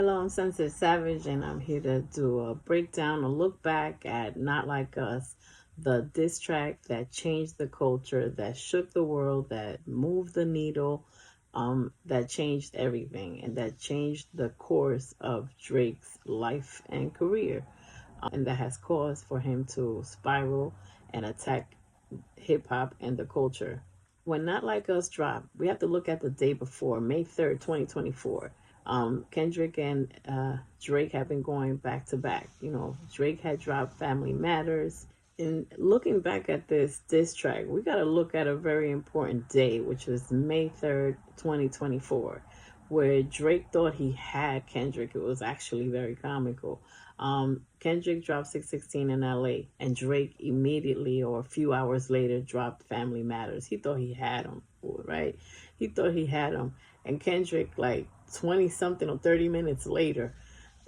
Hello, I'm Sunset Savage, and I'm here to do a breakdown, a look back at Not Like Us, the diss track that changed the culture, that shook the world, that moved the needle, that changed everything, and that changed the course of Drake's life and career, and that has caused for him to spiral and attack hip hop and the culture. When Not Like Us dropped, we have to look at the day before, May 3rd, 2024. Kendrick and Drake have been going back to back. Drake had dropped Family Matters. And looking back at this diss track, we got to look at a very important day, which was May 3rd, 2024, where Drake thought he had Kendrick. It was actually very comical. Kendrick dropped 616 in LA, and Drake immediately or a few hours later dropped Family Matters. He thought he had him, right? He thought he had him. And Kendrick, like 20 something or 30 minutes later,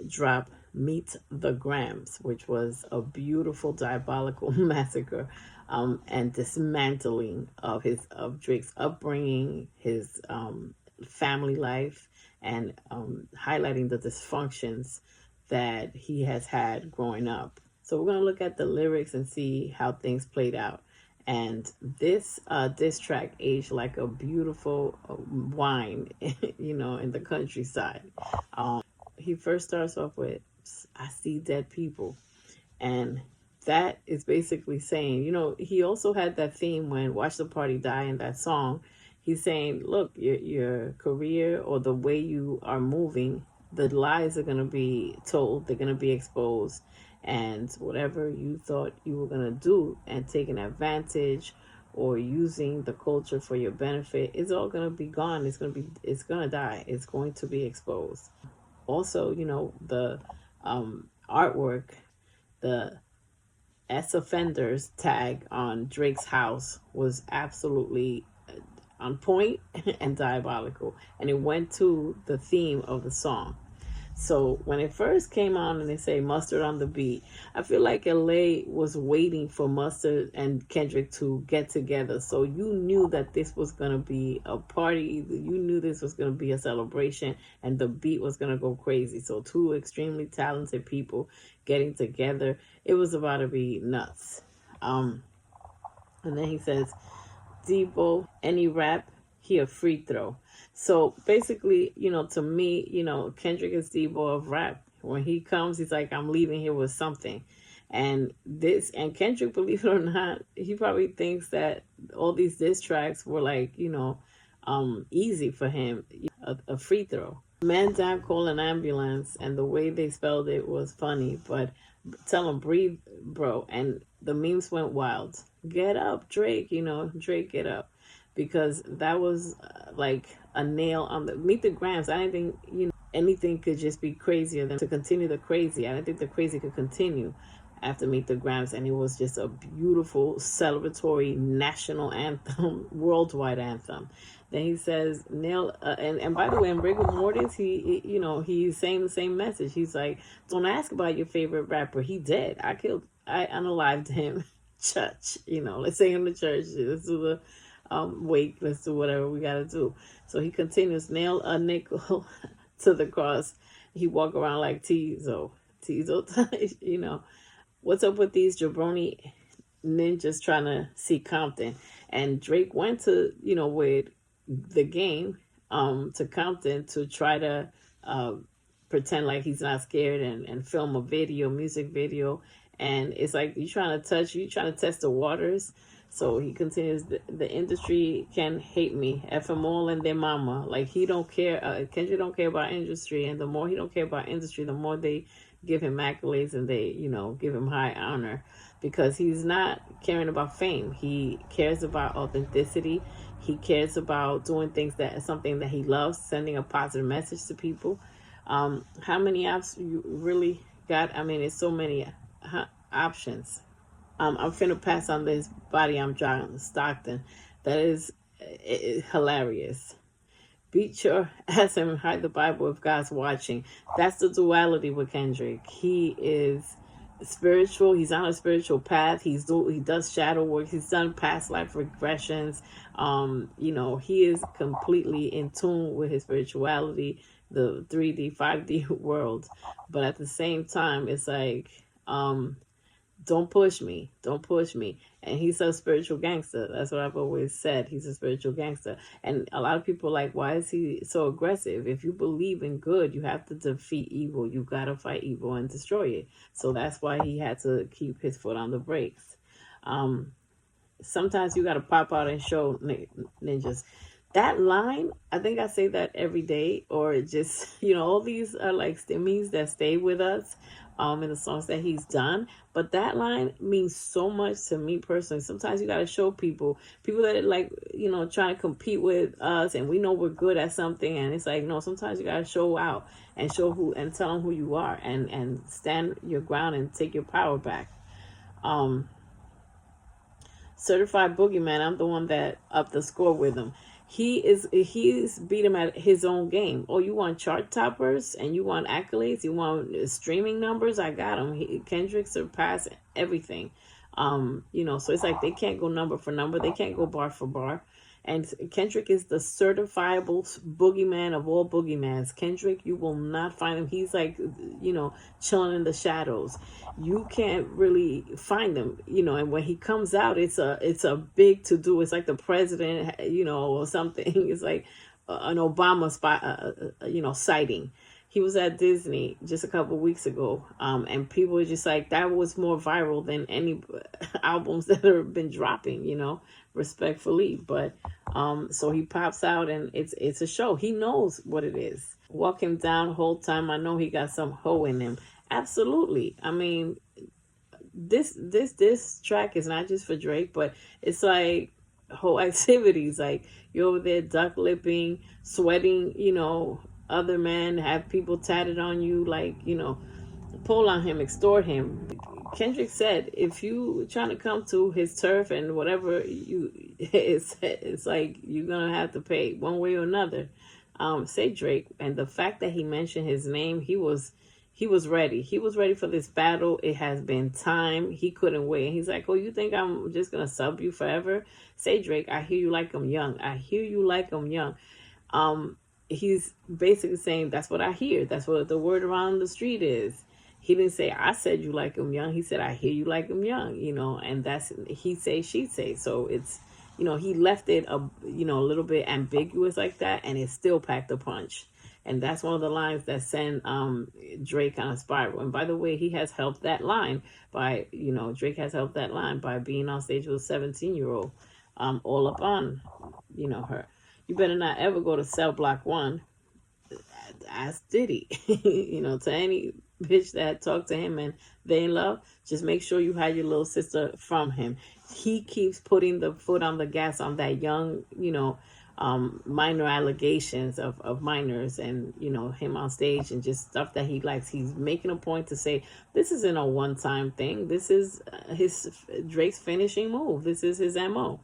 dropped Meet the Grams, which was a beautiful diabolical massacre and dismantling of Drake's upbringing, his family life, and highlighting the dysfunctions that he has had growing up. So we're going to look at the lyrics and see how things played out. And this track aged like a beautiful wine, in the countryside. He first starts off with, I see dead people. And that is basically saying, he also had that theme when Watch the Party Die in that song. He's saying, look, your career or the way you are moving, the lies are going to be told, they're going to be exposed. And whatever you thought you were going to do and taking advantage or using the culture for your benefit, it's all going to be gone. It's going to die. It's going to be exposed. Also, the artwork, the S offenders tag on Drake's house was absolutely on point and diabolical, and it went to the theme of the song. So when it first came on and they say Mustard on the beat, I feel like LA was waiting for Mustard and Kendrick to get together. So you knew that this was going to be a party. You knew this was going to be a celebration and the beat was going to go crazy. So two extremely talented people getting together. It was about to be nuts. And then he says, Debo, any rap, he a free throw. So basically, to me, Kendrick is Debo of rap. When he comes, he's like, I'm leaving here with something. And Kendrick, believe it or not, he probably thinks that all these diss tracks were like, easy for him, a free throw. Man down, call an ambulance, and the way they spelled it was funny, but tell him, breathe, bro. And the memes went wild. Get up, Drake, Drake, get up. Because that was like a nail on the Meet the Grams. I didn't think, anything could just be crazier than to continue the crazy. I didn't think the crazy could continue after Meet the Grams. And it was just a beautiful, celebratory national anthem, worldwide anthem. Then he says, nail, and by the way, in Rigor Mortis, he's saying the same message. He's like, don't ask about your favorite rapper. He dead. I unalived him. Church, let's sing in the church. Let's do the wake, let's do whatever we gotta do. So he continues, nail a nickel to the cross. He walk around like Tizo, what's up with these jabroni ninjas trying to see Compton? And Drake went to, with the game, to Compton to try to pretend like he's not scared and film a music video. And it's like, you trying to test the waters. So he continues, the industry can hate me, F them all and their mama. Like, he don't care, Kendrick don't care about industry, and the more he don't care about industry, the more they give him accolades and they, give him high honor, because he's not caring about fame. He cares about authenticity. He cares about doing things that is something that he loves, sending a positive message to people. How many apps you really got? I mean, it's so many options. I'm finna pass on this body I'm John Stockton. That is hilarious. Beat your ass and hide the Bible if God's watching. That's the duality with Kendrick. He is spiritual. He's on a spiritual path. He does shadow work. He's done past life regressions. He is completely in tune with his spirituality, the 3D, 5D world. But at the same time, it's like, don't push me. Don't push me. And he's a spiritual gangster. That's what I've always said. He's a spiritual gangster. And a lot of people are like, why is he so aggressive? If you believe in good, you have to defeat evil. You got to fight evil and destroy it. So that's why he had to keep his foot on the brakes. Um, Sometimes you got to pop out and show ninjas. That line, I think I say that every day, or just, all these are like stimmies that stay with us in the songs that he's done. But that line means so much to me personally. Sometimes you got to show people that are like, trying to compete with us, and we know we're good at something. And it's like, no, sometimes you got to show out and show and tell them who you are, and stand your ground and take your power back. Um, Certified Boogeyman, I'm the one that upped the score with him. He's beat him at his own game. Oh, you want chart toppers and you want accolades, you want streaming numbers? I got him. Kendrick surpassed everything. So it's like they can't go number for number, they can't go bar for bar. And Kendrick is the certifiable boogeyman of all boogeymans. Kendrick, you will not find him. He's like, chilling in the shadows. You can't really find him, and when he comes out, it's a big to do. It's like the president, or something. It's like an Obama spot, sighting. He was at Disney just a couple weeks ago, and people were just like, that was more viral than any albums that have been dropping, respectfully. But so he pops out, and it's a show. He knows what it is. Walk him down the whole time. I know he got some hoe in him. Absolutely. I mean, this track is not just for Drake, but it's like whole activities. Like, you're over there duck lipping, sweating, other men, have people tatted on you, like, pull on him, extort him. Kendrick said, if you trying to come to his turf and whatever it's like you're gonna have to pay one way or another. Say Drake, and the fact that he mentioned his name, he was ready. He was ready for this battle. It has been time. He couldn't wait. And he's like, oh, you think I'm just gonna sub you forever? Say Drake, I hear you like I'm young. I hear you like I'm young. He's basically saying that's what I hear. That's what the word around the street is. He didn't say I said you like him young. He said I hear you like him young. And that's he say she say. So it's he left it a little bit ambiguous like that, and it still packed a punch. And that's one of the lines that send Drake on a spiral. And by the way, he has helped that line by Drake has helped that line by being on stage with a 17-year-old, all up on her. You better not ever go to Cell Block 1. Ask Diddy. To any bitch that talked to him and they in love, just make sure you hide your little sister from him. He keeps putting the foot on the gas on that young, minor allegations of minors, and him on stage and just stuff that he likes. He's making a point to say this isn't a one-time thing. This is his Drake's finishing move. This is his MO.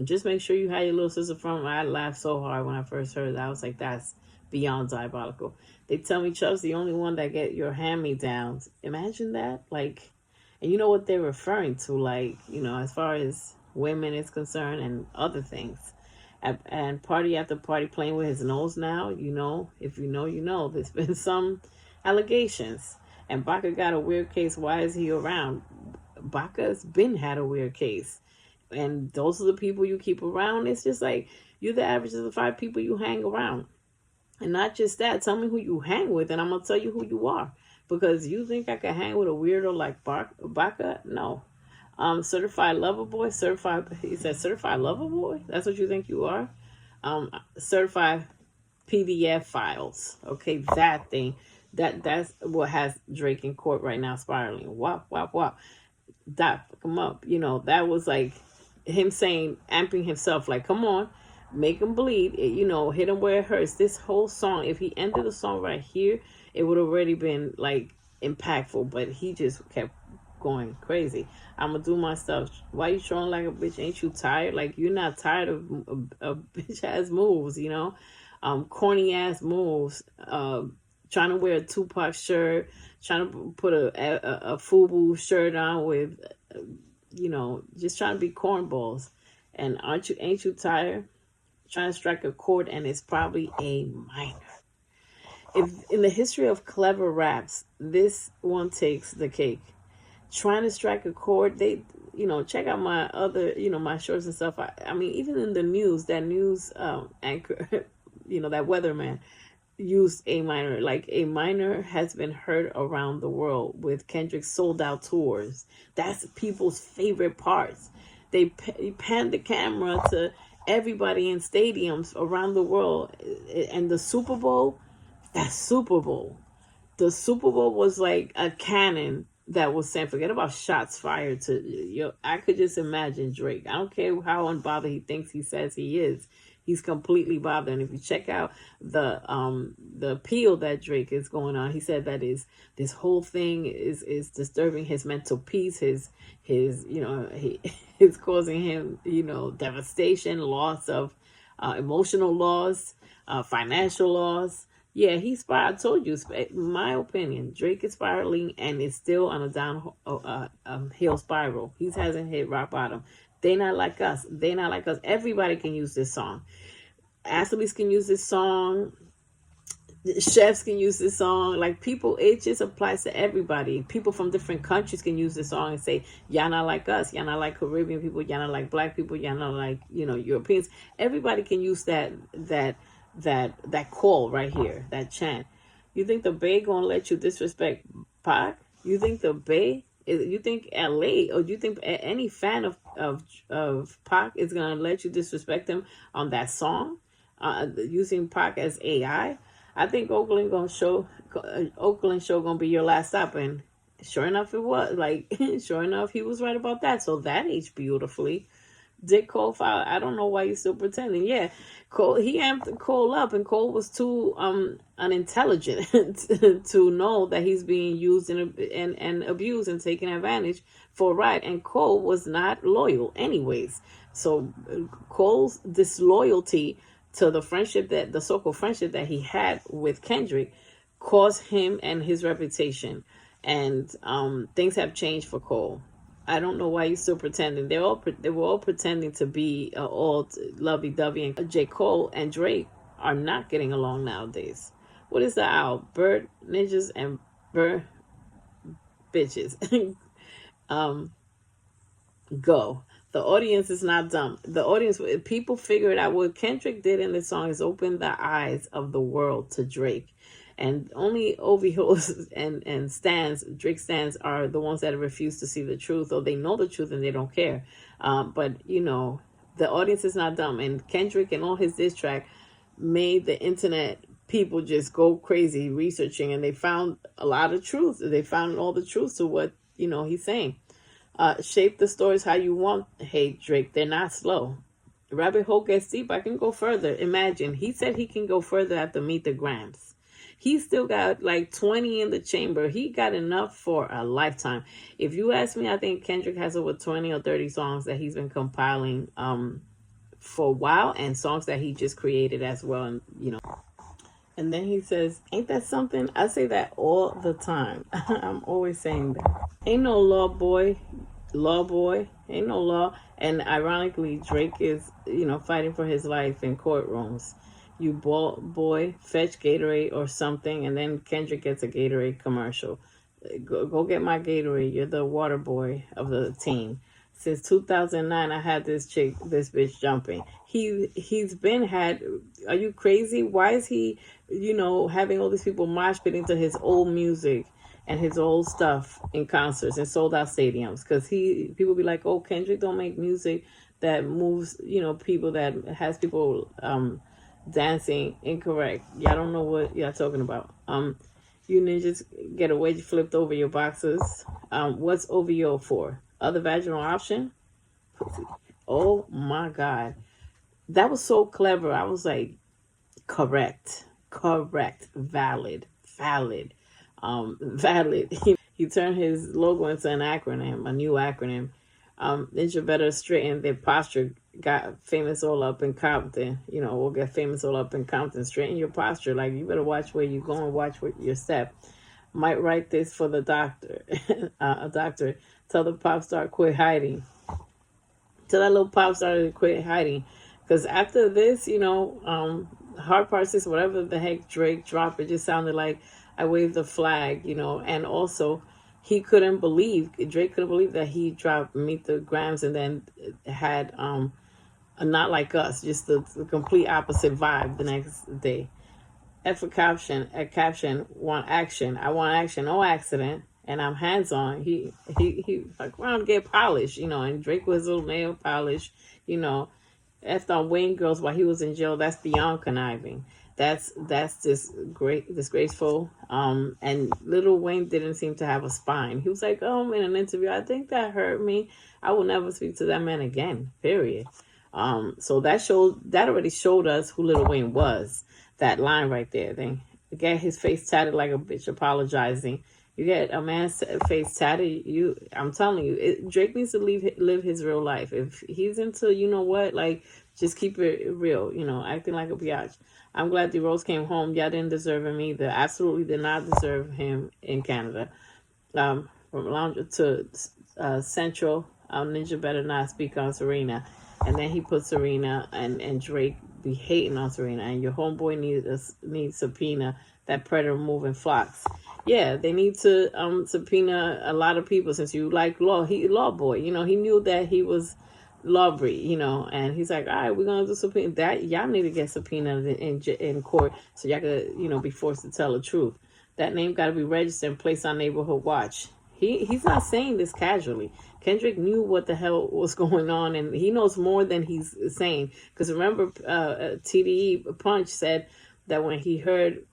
Just make sure you had your little sister from him. I laughed so hard when I first heard that. I was like, that's beyond diabolical. They tell me Chubb's the only one that get your hand-me-downs. Imagine that. Like, and you know what they're referring to, like, as far as women is concerned and other things. And party after party playing with his nose now, if you know, there's been some allegations. And Baca got a weird case. Why is he around? Baca's been had a weird case. And those are the people you keep around. It's just like, you're the average of the 5 people you hang around. And not just that, tell me who you hang with, and I'm going to tell you who you are. Because you think I could hang with a weirdo like Baca? No. Certified lover boy, he said certified lover boy? That's what you think you are? Certified PDF files. Okay, that thing. That's what has Drake in court right now spiraling. Wop, wop, wop. That, come up. That was like him saying, amping himself, like, come on, make him bleed, hit him where it hurts. This whole song, if he ended the song right here, it would have already been like impactful, but he just kept going crazy. I'm gonna do my stuff. Why you showing like a bitch? Ain't you tired? Like, you're not tired of bitch ass moves, corny ass moves, trying to wear a Tupac shirt, trying to put a FUBU shirt on with just trying to be cornballs. And ain't you tired? Trying to strike a chord, and it's probably a minor. if in the history of clever raps, this one takes the cake. Trying to strike a chord, they, check out my other, my shorts and stuff. I mean, even in the news, that news anchor, that weatherman used A minor. Like A minor has been heard around the world with Kendrick's sold out tours. That's people's favorite parts. They pan the camera to everybody in stadiums around the world, and the Super Bowl. That Super Bowl, the Super Bowl was like a cannon that was sent. Forget about shots fired to you. I could just imagine Drake. I don't care how unbothered he thinks he says he is. He's completely bothered. And if you check out the appeal that Drake is going on, he said that is this whole thing is disturbing his mental peace. His he is causing him devastation, loss of emotional loss, financial loss. Yeah, he's I told you, my opinion, Drake is spiraling and is still on a hill spiral. He hasn't hit rock bottom. They not like us. They not like us. Everybody can use this song. Athletes can use this song. Chefs can use this song. Like, people, it just applies to everybody. People from different countries can use this song and say, y'all not like us, y'all not like Caribbean people, y'all not like black people, y'all not like Europeans. Everybody can use that call right here, that chant. You think the Bay gonna let you disrespect Pac? You think the Bay? You think LA, or do you think any fan of Pac is gonna let you disrespect him on that song, using Pac as AI? I think Oakland show gonna be your last stop, and sure enough, it was. Like, sure enough, he was right about that. So that aged beautifully. Did Cole foul? I don't know why you're still pretending. Yeah, Cole, he amped Cole up, and Cole was too unintelligent to know that he's being used and abused and taken advantage for a ride. And Cole was not loyal, anyways. So Cole's disloyalty to the so-called friendship that he had with Kendrick caused him and his reputation. And things have changed for Cole. I don't know why you're still pretending. They were all pretending to be all lovey-dovey. And J. Cole and Drake are not getting along nowadays. What is the owl? Bird ninjas and bird bitches. Go. The audience is not dumb. The audience, people figured out what Kendrick did in this song is open the eyes of the world to Drake. And only OVOs and stands, Drake stands, are the ones that refuse to see the truth, or they know the truth and they don't care. But the audience is not dumb. And Kendrick and all his diss track made the internet people just go crazy researching, and they found a lot of truth. They found all the truth to what he's saying. Shape the stories how you want. Hey, Drake, they're not slow. Rabbit hole gets deep. I can go further. Imagine, he said he can go further after Meet the Grams. He still got like 20 in the chamber. He got enough for a lifetime. If you ask me, I think Kendrick has over 20 or 30 songs that he's been compiling for a while, and songs that he just created as well. And and then he says, ain't that something? I say that all the time. I'm always saying that. Ain't no law, boy. Law, boy. Ain't no law. And ironically, Drake is, fighting for his life in courtrooms. You boy, fetch Gatorade or something. And then Kendrick gets a Gatorade commercial. Go get my Gatorade. You're the water boy of the team. Since 2009, I had this bitch jumping. He's been had. Are you crazy? Why is he, having all these people mosh pitting to his old music and his old stuff in concerts and sold out stadiums? Because people be like, oh, Kendrick don't make music that moves, people, that has people dancing incorrect. Y'all don't know what y'all talking about. You ninjas get a wedge flipped over your boxers. What's OVO for? Other vaginal option? Oh my God. That was so clever. I was like, correct, valid. Valid. He turned his logo into an acronym, a new acronym. Ninja better straighten their posture. Got famous all up in Compton. We'll get famous all up in Compton. Straighten your posture. Like, you better watch where you go and watch what your step. Might write this for the doctor. A doctor. Tell the pop star quit hiding. Tell that little pop star to quit hiding. Because after this, Hard Part 6, whatever the heck Drake dropped, it just sounded like I waved the flag, you know. And also, Drake couldn't believe that he dropped Meet the Grams and then had a Not Like Us, just the complete opposite vibe the next day. F a caption, want action. I want action, no accident. And I'm hands on. He like, well, get polished, you know. And Drake was a little nail polish, you know. Effed on Wayne girls while he was in jail. That's beyond conniving. That's just great, disgraceful. And Little Wayne didn't seem to have a spine. He was like, in an interview, I think that hurt me. I will never speak to that man again. Period. So that already showed us who Little Wayne was. That line right there. Then get his face tatted like a bitch apologizing. You get a man's face tatted. I'm telling you, Drake needs to live his real life. If he's into, you know what, like, just keep it real. You know, acting like a biatch. I'm glad D Rose came home. Y'all didn't deserve him either. Absolutely did not deserve him in Canada. From Lounge to Central, Ninja better not speak on Serena. And then he put Serena and Drake be hating on Serena. And your homeboy needs subpoena that predator moving flocks. Yeah, they need to subpoena a lot of people since you like law. He law boy, you know. He knew that he was lawbreed, you know, and he's like, all right, we're gonna do subpoena that. Y'all need to get subpoenaed in court so y'all could, you know, be forced to tell the truth. That name got to be registered and placed on neighborhood watch. He's not saying this casually. Kendrick knew what the hell was going on, and he knows more than he's saying. Because remember, TDE Punch said that when he heard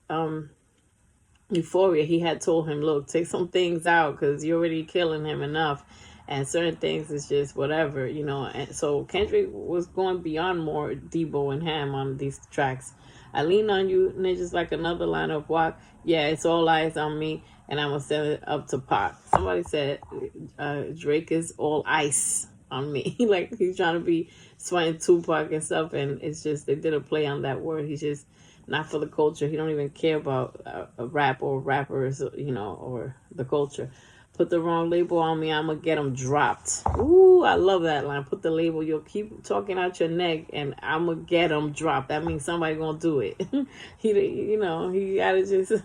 Euphoria, he had told him, look, take some things out because you're already killing him enough. And certain things is just whatever, you know. And so Kendrick was going beyond more Debo and Ham on these tracks. I lean on you niggas like another line of walk. Yeah, it's all eyes on me, and I'm going to send it up to Pac. Somebody said Drake is all ice on me. Like, he's trying to be sweating Tupac and stuff, and it's just, they did a play on that word. He's just not for the culture. He don't even care about a rap or rappers, you know, or the culture. Put the wrong label on me, I'm going to get them dropped. Ooh, I love that line. Put the label, you'll keep talking out your neck, and I'm going to get them dropped. That means somebody going to do it. You know, he gotta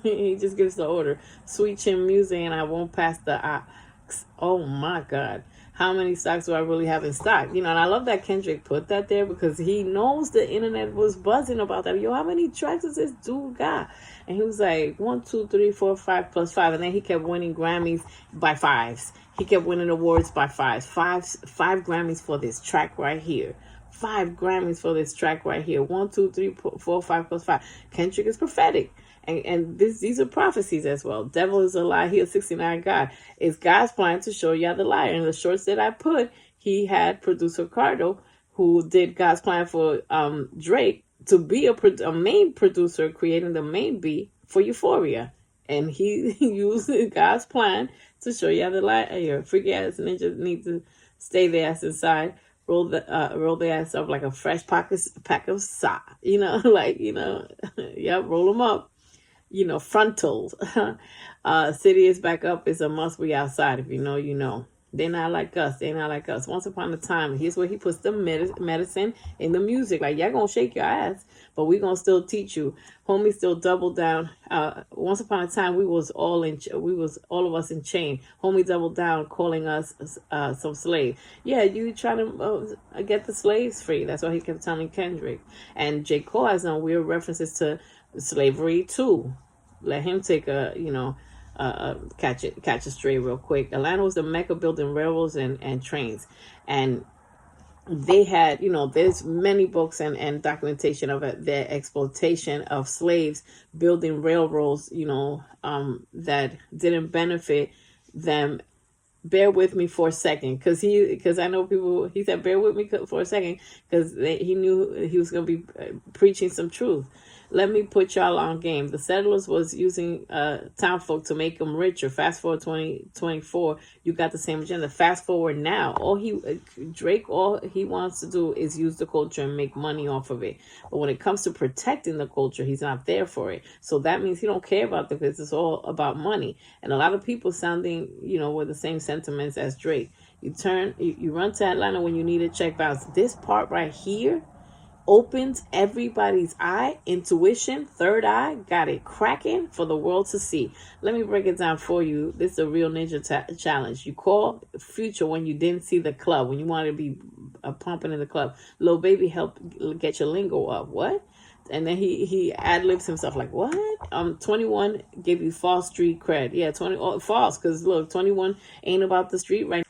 he just gives the order. Sweet chin music, and I won't pass the ox. Oh, my God. How many stocks do I really have in stock? You know, and I love that Kendrick put that there because he knows the internet was buzzing about that. Yo, how many tracks does this dude got? And he was like, 1, 2, 3, 4, 5 plus 5. And then he kept winning Grammys by fives. He kept winning awards by fives. Five Grammys for this track right here. 5 Grammys for this track right here. 1, 2, 3, 4, 5 plus 5. Kendrick is prophetic. And these are prophecies as well. Devil is a lie. He a 69 God. It's God's plan to show y'all the liar. In the shorts that I put, he had producer Cardo, who did God's plan for Drake, to be a main producer, creating the main beat for Euphoria. And he used God's plan to show y'all the liar. Freaky ass ninjas need to stay their ass inside. Roll their ass up like a fresh pack of sock. You know, like, you know, yep, roll them up. You know, frontals. City is back up. It's a must. We outside. If you know, you know. They're not like us. They're not like us. Once upon a time, here's where he puts the medicine in the music. Like, y'all gonna shake your ass, but we gonna still teach you. Homie still double down. Once upon a time, we was all of us in chain. Homie doubled down, calling us some slave. Yeah, you trying to get the slaves free. That's what he kept telling Kendrick. And J. Cole has some weird references to slavery too. Let him take catch a stray real quick. Atlanta was the mecca building railroads and trains, and they had, you know, there's many books and documentation of their exploitation of slaves, building railroads, you know, that didn't benefit them. Bear with me for a second, because I know people. He said, "Bear with me for a second," because he knew he was going to be preaching some truth. Let me put y'all on game. The settlers was using town folk to make them richer. Fast forward 2024, you got the same agenda. Fast forward now, Drake, all he wants to do is use the culture and make money off of it. But when it comes to protecting the culture, he's not there for it. So that means he don't care about the because it's all about money. And a lot of people sounding, you know, with the same sentiments as Drake. You run to Atlanta when you need a check bounce. This part right here, opened everybody's eye, intuition, third eye, got it cracking for the world to see. Let me break it down for you. This is a real ninja challenge. You call Future when you didn't see the club, when you wanted to be pumping in the club. Lil Baby helped get your lingo up. What? And then he ad libs himself like, what? 21 gave you false street cred. Yeah, 20 false, because look, 21 ain't about the street right.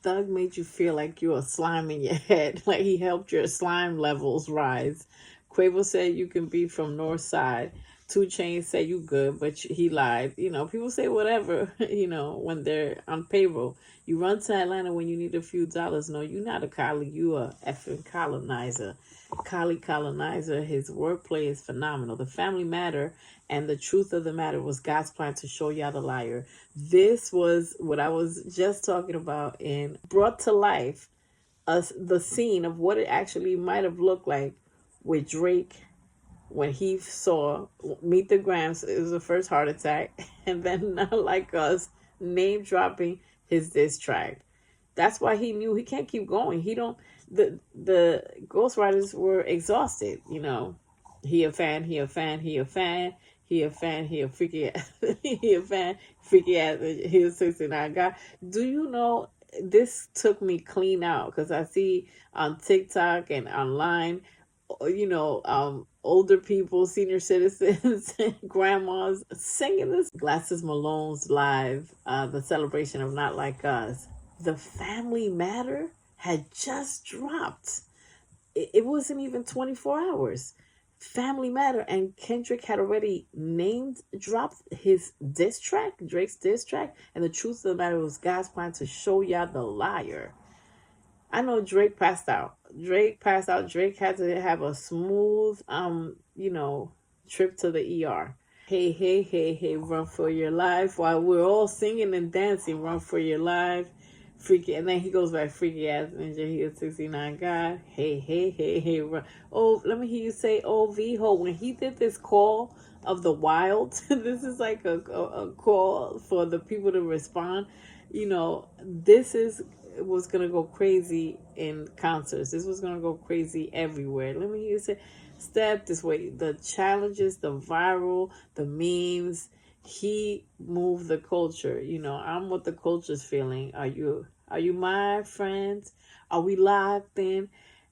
Thug made you feel like you were slime in your head, like he helped your slime levels rise. Quavo said you can be from North Side. 2 Chainz said you good, but he lied. You know, people say whatever, when they're on payroll. You run to Atlanta when you need a few dollars. No, you're not a collie, you a effing colonizer. Colonizer, his wordplay is phenomenal. The family matter and the truth of the matter was God's plan to show y'all the liar. This was what I was just talking about and brought to life the scene of what it actually might have looked like with Drake when he saw Meet the Grams. It was the first heart attack, and then Not Like Us name dropping his diss track. That's why he knew he can't keep going. He don't. The ghostwriters were exhausted. He a fan. He a fan. He a fan. He a fan. He a freaky ass. He a fan. Freaky ass. He a 69 guy. Do you know? This took me clean out because I see on TikTok and online, older people, senior citizens, grandmas singing this. Glasses Malone's live, the celebration of Not Like Us. The Family Matter had just dropped. It wasn't even 24 hours. Family Matter, and Kendrick had already dropped his diss track, Drake's diss track, and the truth of the matter was God's plan to show y'all the liar. I know Drake passed out. Drake passed out. Drake had to have a smooth, trip to the ER. Hey, hey, hey, hey, run for your life. While we're all singing and dancing, run for your life. Freaky. And then he goes back, freaky ass ninja. He a 69 guy. Hey, hey, hey, hey, run. Oh, let me hear you say, oh, V-Ho. When he did this call of the wild, this is like a call for the people to respond. This was gonna go crazy in concerts. This was gonna go crazy everywhere. Let me hear you say, step this way. The challenges, the viral, the memes. He moved the culture. I'm what the culture's feeling. Are you my friends? Are we locked in?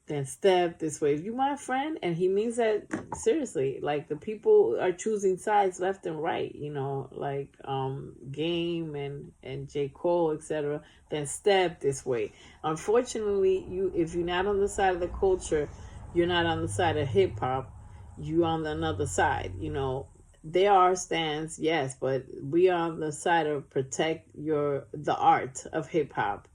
Then step this way. If you my friend, and he means that seriously, like the people are choosing sides left and right, like Game and J. Cole, etc. Then step this way. Unfortunately, if you're not on the side of the culture, you're not on the side of hip hop, you on the another side. There are stands, yes, but we are on the side of protect the art of hip hop,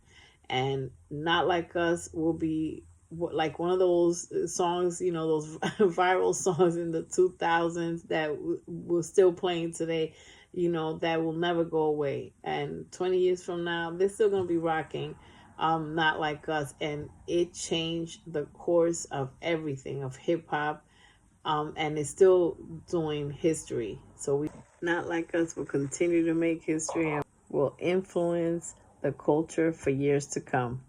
and Not Like Us will be like one of those songs, those viral songs in the 2000s that we're still playing today, that will never go away. And 20 years from now, they're still going to be rocking Not Like Us. And it changed the course of everything, of hip hop, and it's still doing history. So Not Like Us will continue to make history and will influence the culture for years to come.